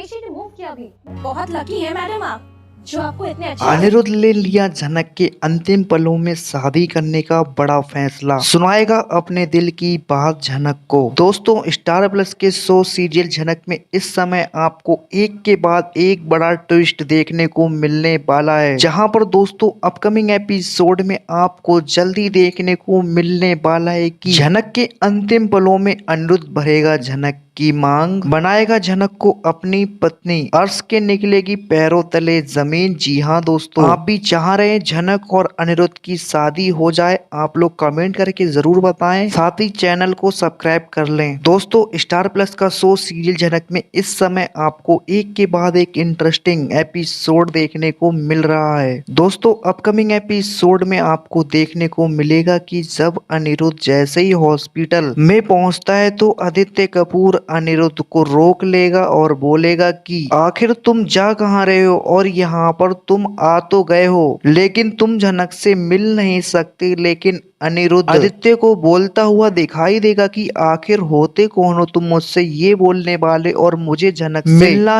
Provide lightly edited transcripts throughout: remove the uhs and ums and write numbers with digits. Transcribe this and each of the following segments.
Relation remove किया भी। बहुत लकी है मैडम आप, जो आपको इतने अच्छे अनिरुद्ध ले लिया झनक के अंतिम पलों में शादी करने का बड़ा फैसला, सुनाएगा अपने दिल की बात झनक को। दोस्तों, स्टार प्लस के शो सीरियल झनक में इस समय आपको एक के बाद एक बड़ा ट्विस्ट देखने को मिलने वाला है, जहां पर दोस्तों अपकमिंग एपिसोड में आपको जल्दी देखने को मिलने वाला है कि झनक के अंतिम पलों में अनिरुद्ध भरेगा झनक की मांग, बनाएगा झनक को अपनी पत्नी, अर्श के निकलेगी पैरों तले जमीन। जी हाँ दोस्तों, आप भी चाह रहे हैं झनक और अनिरुद्ध की शादी हो जाए? आप लोग कमेंट करके जरूर बताएं, साथ ही चैनल को सब्सक्राइब कर लें। दोस्तों, स्टार प्लस का शो सीरियल झनक में इस समय आपको एक के बाद एक इंटरेस्टिंग एपिसोड देखने को मिल रहा है। दोस्तों, अपकमिंग एपिसोड में आपको देखने को मिलेगा कि जब अनिरुद्ध जैसे ही हॉस्पिटल में पहुंचता है तो आदित्य कपूर अनिरुद्ध को रोक लेगा और बोलेगा कि आखिर तुम जा कहाँ रहे हो, और यहाँ पर तुम आ तो गए हो लेकिन तुम झनक से मिल नहीं सकते। लेकिन अनिरुद्ध आदित्य को बोलता हुआ दिखाई देगा कि आखिर होते कौन हो तुम मुझसे ये बोलने वाले, और मुझे झनक से मिलना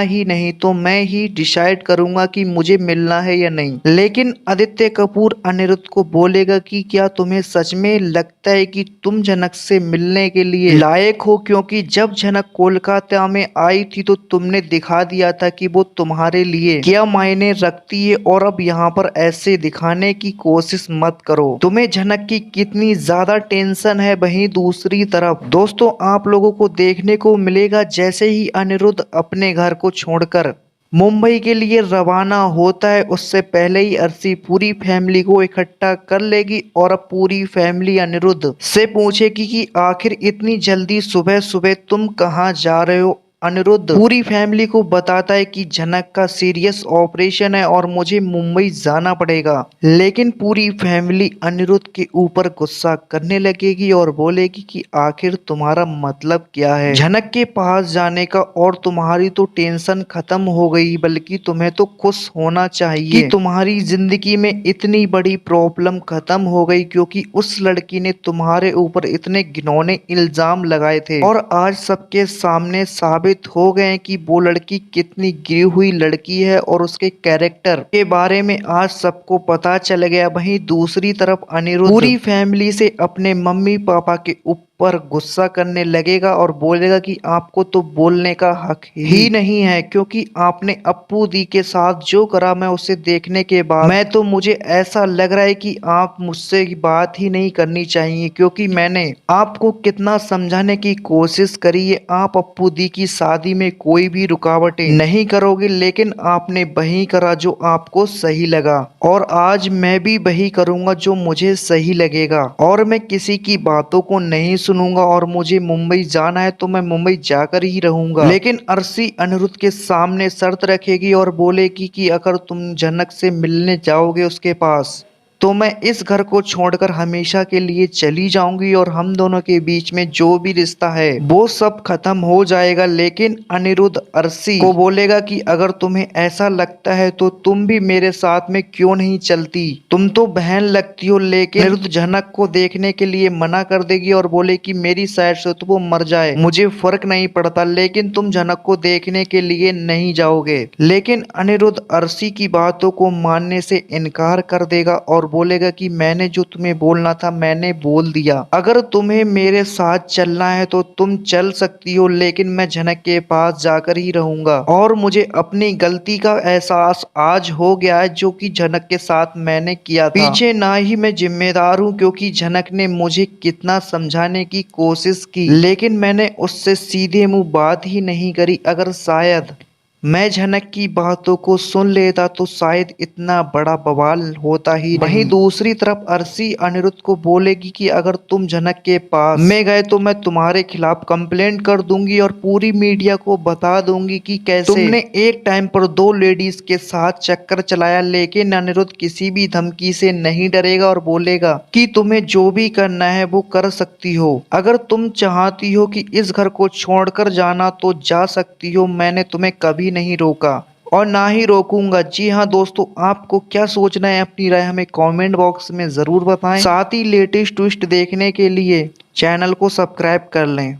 ही नहीं तो मैं ही डिसाइड करूंगा कि मुझे मिलना है या नहीं। लेकिन आदित्य कपूर अनिरुद्ध को बोलेगा कि क्या तुम्हें सच में लगता है कि तुम झनक से मिलने के लिए लायक हो, क्योंकि जब झनक कोलकाता में आई थी तो तुमने दिखा दिया था कि वो तुम्हारे लिए क्या मायने रखती है, और अब यहाँ पर ऐसे दिखाने की कोशिश मत करो। तुम्हें झनक की कितनी ज्यादा टेंशन है। वहीं दूसरी तरफ दोस्तों, आप लोगों को देखने को मिलेगा जैसे ही अनिरुद्ध अपने घर को छोड़कर मुंबई के लिए रवाना होता है, उससे पहले ही अर्शी पूरी फैमिली को इकट्ठा कर लेगी और अब पूरी फैमिली अनिरुद्ध से पूछेगी कि आखिर इतनी जल्दी सुबह सुबह तुम कहाँ जा रहे हो। अनिरुद्ध पूरी फैमिली को बताता है कि झनक का सीरियस ऑपरेशन है और मुझे मुंबई जाना पड़ेगा। लेकिन पूरी फैमिली अनिरुद्ध के ऊपर गुस्सा करने लगेगी और बोलेगी कि आखिर तुम्हारा मतलब क्या है झनक के पास जाने का, और तुम्हारी तो टेंशन खत्म हो गई, बल्कि तुम्हें तो खुश होना चाहिए कि तुम्हारी जिंदगी में इतनी बड़ी प्रॉब्लम खत्म हो गई, क्योंकि उस लड़की ने तुम्हारे ऊपर इतने घिनौने इल्जाम लगाए थे और आज सबके सामने साबित हो गए कि वो लड़की कितनी गिरी हुई लड़की है और उसके कैरेक्टर के बारे में आज सबको पता चल गया। वहीं दूसरी तरफ अनिरुद्ध पूरी फैमिली से अपने मम्मी पापा के ऊपर गुस्सा करने लगेगा और बोलेगा कि आपको तो बोलने का हक ही नहीं है, क्योंकि आपने अप्पू दी के साथ जो करा, मैं उसे देखने के बाद मुझे ऐसा लग रहा है कि आप मुझसे बात ही नहीं करनी चाहिए, क्योंकि मैंने आपको कितना समझाने की कोशिश करी है। आप अप्पू दी की शादी में कोई भी रुकावटें नहीं करोगे, लेकिन आपने वही करा जो आपको सही लगा, और आज मैं भी वही करूंगा जो मुझे सही लगेगा, और मैं किसी की बातों को नहीं सुनूंगा, और मुझे मुंबई जाना है तो मैं मुंबई जाकर ही रहूंगा। लेकिन अर्शी अनिरुद्ध के सामने शर्त रखेगी और बोलेगी कि अगर तुम झनक से मिलने जाओगे उसके पास तो मैं इस घर को छोड़कर हमेशा के लिए चली जाऊंगी, और हम दोनों के बीच में जो भी रिश्ता है वो सब खत्म हो जाएगा। लेकिन अनिरुद्ध अर्शी को बोलेगा कि अगर तुम्हें ऐसा लगता है तो तुम भी मेरे साथ में क्यों नहीं चलती, तुम तो बहन लगती हो। लेकिन अनिरुद्ध झनक को देखने के लिए मना कर देगी और बोले कि मेरी साइड से तो वो मर जाए, मुझे फर्क नहीं पड़ता, लेकिन तुम झनक को देखने के लिए नहीं जाओगे। लेकिन अनिरुद्ध अर्शी की बातों को मानने से इनकार कर देगा और बोलेगा कि मैंने जो तुम्हें बोलना था मैंने बोल दिया, अगर तुम्हें मेरे साथ चलना है तो तुम चल सकती हो, लेकिन मैं झनक के पास जाकर ही रहूंगा, और मुझे अपनी गलती का एहसास आज हो गया है जो कि झनक के साथ मैंने किया था। पीछे ना ही मैं जिम्मेदार हूँ, क्योंकि झनक ने मुझे कितना समझाने की कोशिश की, लेकिन मैंने उससे सीधे मुंह बात ही नहीं करी। अगर शायद मैं झनक की बातों को सुन लेता तो शायद इतना बड़ा बवाल होता ही नहीं। वहीं दूसरी तरफ अर्शी अनिरुद्ध को बोलेगी कि अगर तुम झनक के पास में गए तो मैं तुम्हारे खिलाफ कंप्लेंट कर दूंगी और पूरी मीडिया को बता दूंगी कि कैसे तुमने एक टाइम पर दो लेडीज के साथ चक्कर चलाया। लेकिन अनिरुद्ध किसी भी धमकी से नहीं डरेगा और बोलेगा कि तुम्हें जो भी करना है वो कर सकती हो, अगर तुम चाहती हो कि इस घर को छोड़कर जाना तो जा सकती हो, मैंने तुम्हें कभी नहीं रोका और ना ही रोकूंगा। जी हाँ दोस्तों, आपको क्या सोचना है, अपनी राय हमें कमेंट बॉक्स में जरूर बताएं। साथ ही लेटेस्ट ट्विस्ट देखने के लिए चैनल को सब्सक्राइब कर लें।